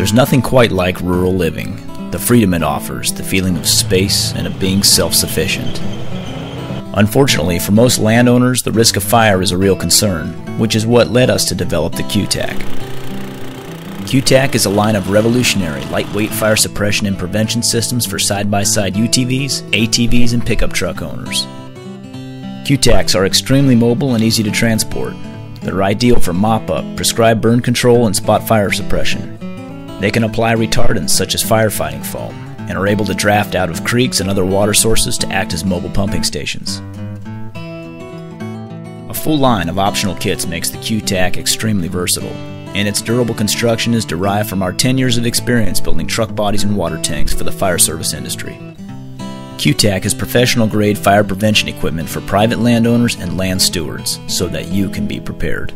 There's nothing quite like rural living, the freedom it offers, the feeling of space, and of being self-sufficient. Unfortunately, for most landowners, the risk of fire is a real concern, which is what led us to develop the Q-Tac. Q-Tac is a line of revolutionary, lightweight fire suppression and prevention systems for side-by-side UTVs, ATVs, and pickup truck owners. Q-Tacs are extremely mobile and easy to transport. They're ideal for mop-up, prescribed burn control, and spot fire suppression. They can apply retardants such as firefighting foam, and are able to draft out of creeks and other water sources to act as mobile pumping stations. A full line of optional kits makes the Q-Tac extremely versatile, and its durable construction is derived from our 10 years of experience building truck bodies and water tanks for the fire service industry. Q-Tac is professional-grade fire prevention equipment for private landowners and land stewards, so that you can be prepared.